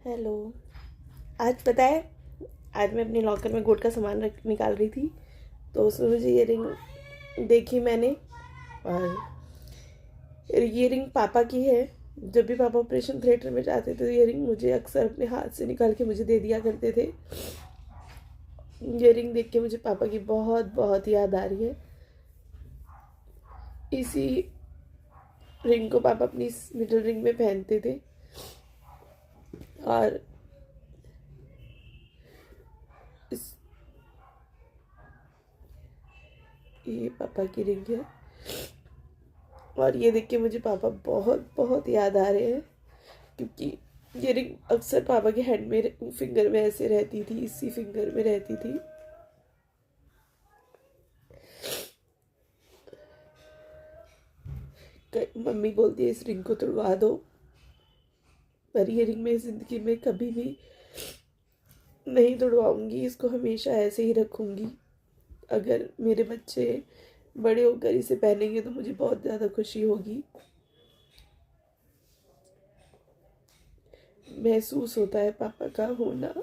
Hello. आज पता है, आज मैं अपने लॉकर में गोल्ड का सामान निकाल रही थी, तो उसमें मुझे ये रिंग देखी मैंने। और ये रिंग पापा की है। जब भी पापा ऑपरेशन थिएटर में जाते थे तो ये रिंग मुझे अक्सर अपने हाथ से निकाल के मुझे दे दिया करते थे। ये रिंग देख के मुझे पापा की बहुत बहुत याद आ रही है। इसी रिंग को पापा अपनी मिडिल रिंग में पहनते थे। और इस ये पापा की रिंग है। और ये देख के मुझे पापा बहुत बहुत याद आ रहे हैं, क्योंकि ये रिंग अक्सर पापा के हैंड में फिंगर में ऐसे रहती थी, इसी फिंगर में रहती थी। मम्मी बोलती है इस रिंग को तुड़वा दो, पर ये रिंग मैं ज़िंदगी में कभी भी नहीं तुड़वाऊंगी। इसको हमेशा ऐसे ही रखूंगी। अगर मेरे बच्चे बड़े होकर इसे पहनेंगे तो मुझे बहुत ज़्यादा खुशी होगी। महसूस होता है पापा का होना।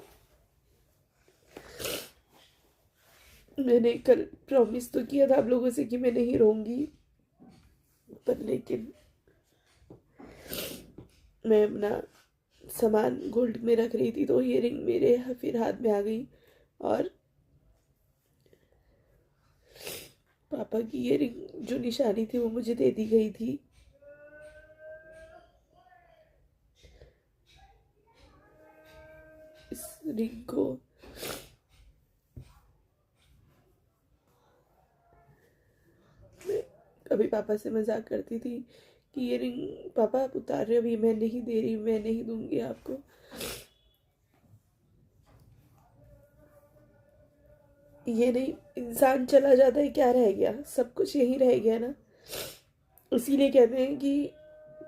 मैंने कल प्रॉमिस तो किया था आप लोगों से कि मैं नहीं रोऊंगी, पर लेकिन मैं अपना सामान गोल्ड में रख रही थी तो ये रिंग मेरे फिर हाथ में आ गई। और पापा की ये रिंग जो निशानी थी वो मुझे दे दी गई थी। इस रिंग को मैं कभी पापा से मजाक करती थी कि ये रिंग पापा आप उतार रहे हो, अभी मैं नहीं दे रही, मैं नहीं दूंगी आपको। ये नहीं, इंसान चला जाता है क्या रह गया, सब कुछ यही रह गया ना। इसीलिए कहते हैं कि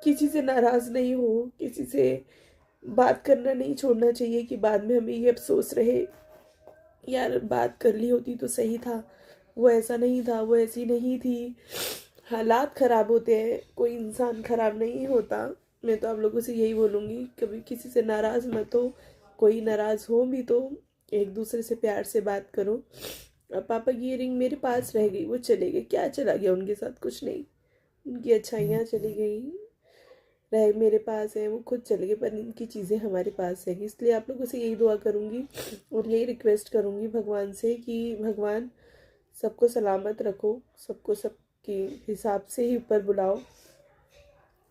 किसी से नाराज नहीं हो, किसी से बात करना नहीं छोड़ना चाहिए कि बाद में हमें ये अफसोस रहे यार बात कर ली होती तो सही था, वो ऐसा नहीं था, वो ऐसी नहीं थी। हालात ख़राब होते हैं, कोई इंसान ख़राब नहीं होता। मैं तो आप लोगों से यही बोलूँगी, कभी किसी से नाराज़ मत हो। कोई नाराज़ हो भी तो एक दूसरे से प्यार से बात करो। अब पापा की ये रिंग मेरे पास रह गई, वो चले गए, क्या चला गया उनके साथ, कुछ नहीं। उनकी अच्छाइयाँ चली गई, रह मेरे पास है, वो खुद चले गए, पर इनकी चीज़ें हमारे पास है। इसलिए आप लोगों से यही दुआ करूँगी और यही रिक्वेस्ट करूँगी भगवान से कि भगवान सबको सलामत रखो, सबको सबके हिसाब से ही ऊपर बुलाओ।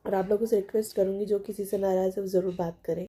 और आप लोगों से रिक्वेस्ट करूँगी जो किसी से नाराज़ है वो ज़रूर बात करें।